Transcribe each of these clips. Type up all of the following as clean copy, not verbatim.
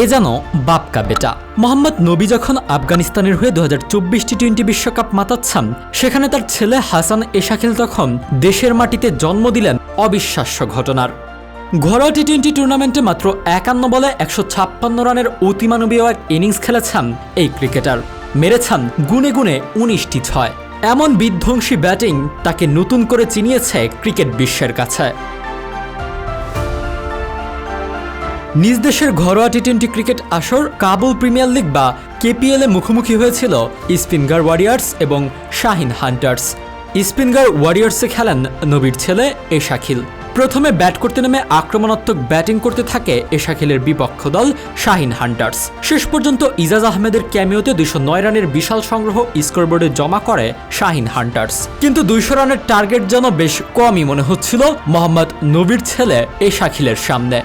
এ যেন বাপকা বেটা। মোহাম্মদ নবী যখন আফগানিস্তানের হয়ে 2024 টি-20 বিশ্বকাপ মাতাচ্ছেন, সেখানে তার ছেলে হাসান এশাকিল তখন দেশের মাটিতে জন্ম দিলেন অবিশ্বাস্য ঘটনার। ঘরোয়া টি-20 টুর্নামেন্টে মাত্র 51 বলে 156 রানের অতিমানবীয় এক ইনিংস খেলেছেন এই ক্রিকেটার। মেরেছেন গুনে গুনে 19টি ছয়। এমন বিধ্বংসী ব্যাটিং তাকে নতুন করে চিনিয়েছে ক্রিকেট বিশ্বের কাছে। নিজ দেশের ঘরোয়া টি-20 ক্রিকেট আসর কাবুল প্রিমিয়ার লিগ বা কেপিএল এ মুখোমুখি হয়েছিল স্পিনগার ওয়ারিয়র্স এবং শাহিন হান্টার্স। স্পিনগার ওয়ারিয়র্সে খেলেন নবীর ছেলে এশাকিল। প্রথমে ব্যাট করতে নেমে আক্রমণাত্মক ব্যাটিং করতে থাকে এশাকিলের বিপক্ষ দল শাহিন হান্টার্স। শেষ পর্যন্ত ইজাজ আহমেদের ক্যামিওতে 209 রানের বিশাল সংগ্রহ স্কোরবোর্ডে জমা করে শাহিন হান্টার্স। কিন্তু 200 রানের টার্গেট যেন বেশ কমই মনে হচ্ছিল মোহাম্মদ নবীর ছেলে এশাকিলের সামনে।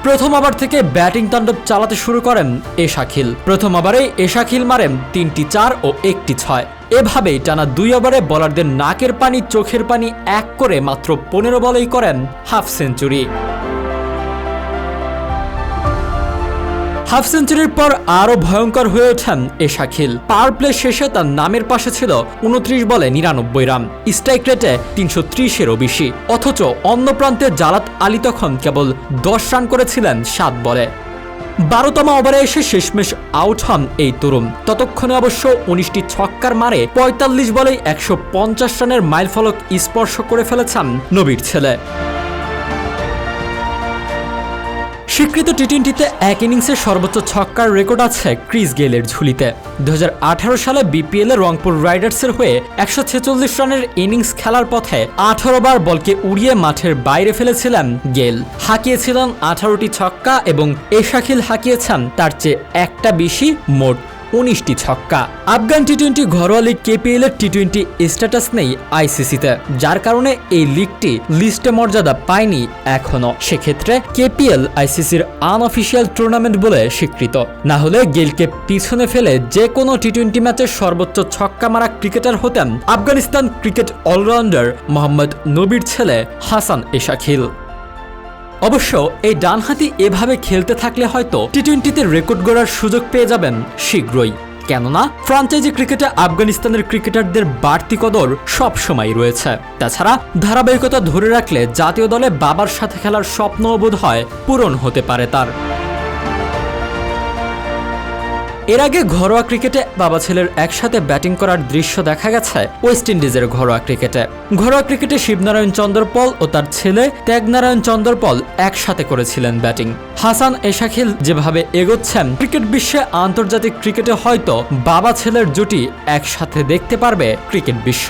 প্রথম ওভার থেকে ব্যাটিং তাণ্ডব চালাতে শুরু করেন এশাকিল। প্রথম ওভারে এশাকিল মারেন 3টি 4 ও 1টি 6। এভাবেই টানা 2 ওভারে বোলারদের নাকের পানি চোখের পানি এক করে মাত্র 15 বলেই করেন হাফ সেঞ্চুরি। হাফ সেঞ্চুরির পর আরও ভয়ঙ্কর হয়ে ওঠেন এশাকিল। পাওয়ার প্লে শেষে তার নামের পাশে ছিল 29 বলে 99 রান, স্ট্রাইক রেটে 330-এরও বেশি। অথচ অন্য প্রান্তে জালাত আলী তখন কেবল 10 রান করেছিলেন 7 বলে। 12তম ওভারে এসে শেষমেশ আউট হন এই তরুণ। ততক্ষণে অবশ্য 19টি ছক্কার মারে 45 বলেই 150 রানের মাইলফলক স্পর্শ করে ফেলেছেন নবীর ছেলে। স্বীকৃত টি-20তে এক ইনিংসে সর্বোচ্চ ছক্কার রেকর্ড আছে ক্রিস গেইলের ঝুলিতে। 2018 সালে বিপিএল এ রংপুর রাইডার্সের হয়ে 146 রানের ইনিংস খেলার পথে 18 বার বলকে উড়িয়ে মাঠের বাইরে ফেলেছিলেন গেইল। হাঁকিয়েছিলেন 18টি ছক্কা এবং এশাকিল হাঁকিয়েছেন তার চেয়ে একটা বেশি, মোট 19টি ছক্কা। আফগান টি-20 ঘরোয়া লিগ কেপিএল এর টি-20 স্ট্যাটাস নেই আইসিসিতে, যার কারণে এই লিগটি লিস্টে মর্যাদা পায়নি এখনো। সেক্ষেত্রে কেপিএল আইসিসির আনঅফিসিয়াল টুর্নামেন্ট বলে স্বীকৃত। না হলে গেইলকে পিছনে ফেলে যে কোনো টি-20 ম্যাচের সর্বোচ্চ ছক্কা মারা ক্রিকেটার হতেন আফগানিস্তান ক্রিকেট অলরাউন্ডার মোহাম্মদ নবীর ছেলে হাসান এশাকিল। অবশ্য এই ডানহাতি এভাবে খেলতে থাকলে হয়তো টি-20তে রেকর্ড গড়ার সুযোগ পেয়ে যাবেন শীঘ্রই। কেননা ফ্রাঞ্চাইজি ক্রিকেটে আফগানিস্তানের ক্রিকেটারদের বাড়তি কদর সব সময় রয়েছে। তাছাড়া ধারাবাহিকতা ধরে রাখলে জাতীয় দলে বাবার সাথে খেলার স্বপ্নও বোধহয় পূরণ হতে পারে তার। এর আগে ঘরোয়া ক্রিকেটে বাবা ছেলের একসাথে ব্যাটিং করার দৃশ্য দেখা গেছে ওয়েস্ট ইন্ডিজের ঘরোয়া ক্রিকেটে। ঘরোয়া ক্রিকেটে শিবনারায়ণ চন্দ্রপল ও তার ছেলে ত্যাগনারায়ণ চন্দ্রপল একসাথে করেছিলেন ব্যাটিং। হাসান এশাকিল যেভাবে এগোচ্ছেন, ক্রিকেট বিশ্বে আন্তর্জাতিক ক্রিকেটে হয়তো বাবা ছেলের জুটি একসাথে দেখতে পারবে ক্রিকেট বিশ্ব।